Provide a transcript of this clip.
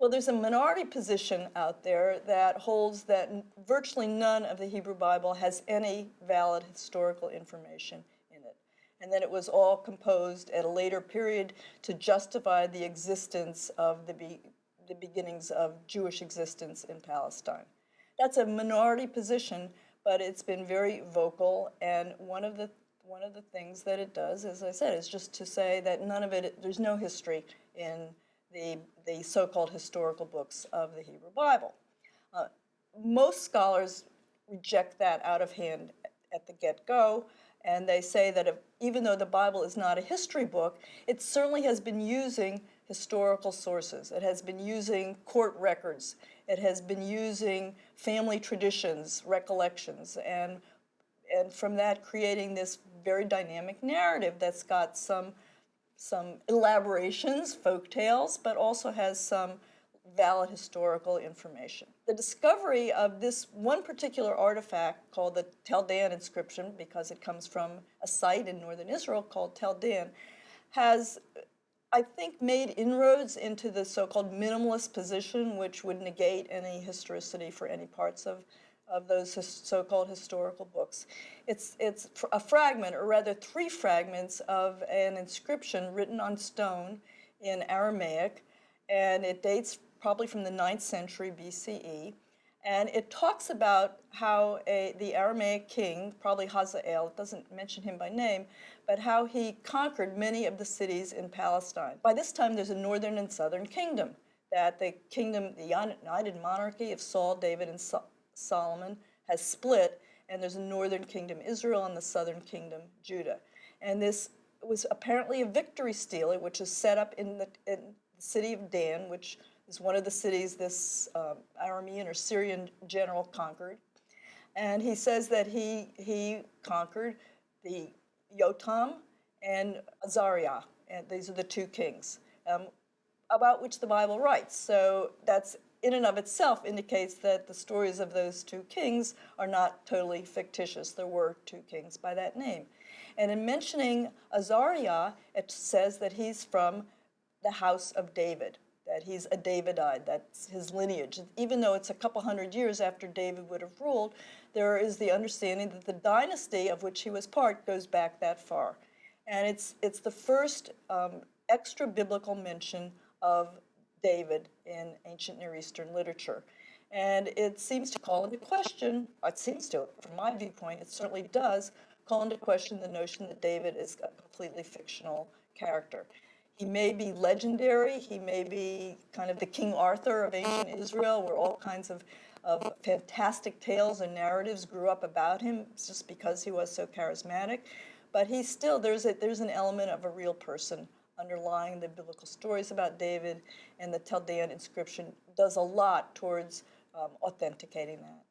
Well, there's a minority position out there that holds that virtually none of the Hebrew Bible has any valid historical information in it, and that it was all composed at a later period to justify the existence of the beginnings of Jewish existence in Palestine. That's a minority position, but it's been very vocal, and one of the things that it does, as I said, is just to say that none of it, there's no history in the so-called historical books of the Hebrew Bible. Most scholars reject that out of hand at the get-go, and they say that even though the Bible is not a history book, it certainly has been using historical sources. It has been using court records. It has been using family traditions, recollections, and from that creating this very dynamic narrative that's got some elaborations, folk tales, but also has some valid historical information. The discovery of this one particular artifact called the Tel Dan Inscription, because it comes from a site in northern Israel called Tel Dan, has, I think, made inroads into the so-called minimalist position, which would negate any historicity for any parts of those so-called historical books. It's a fragment, or rather 3 fragments, of an inscription written on stone in Aramaic, and it dates probably from the 9th century BCE, and it talks about how the Aramaic king, probably Hazael, it doesn't mention him by name, but how he conquered many of the cities in Palestine. By this time, there's a northern and southern kingdom, that the united monarchy of Saul, David, and Solomon has split, and there's a northern kingdom, Israel, and the southern kingdom, Judah. And this was apparently a victory stele, which is set up in the city of Dan, which is one of the cities this Aramean or Syrian general conquered. And he says that he conquered the Yotam and Azariah, and these are the 2 kings, about which the Bible writes. So that's in and of itself indicates that the stories of those 2 kings are not totally fictitious. There were 2 kings by that name. And in mentioning Azariah, it says that he's from the house of David, that he's a Davidite, that's his lineage. Even though it's a couple hundred years after David would have ruled, there is the understanding that the dynasty of which he was part goes back that far. And it's the first extra-biblical mention of David in ancient Near Eastern literature. And it seems to call into question, it seems to, from my viewpoint, it certainly does, call into question the notion that David is a completely fictional character. He may be legendary, he may be kind of the King Arthur of ancient Israel, where all kinds of fantastic tales and narratives grew up about him just because he was so charismatic. But he's still, there's an element of a real person underlying the biblical stories about David, and the Tel Dan inscription does a lot towards authenticating that.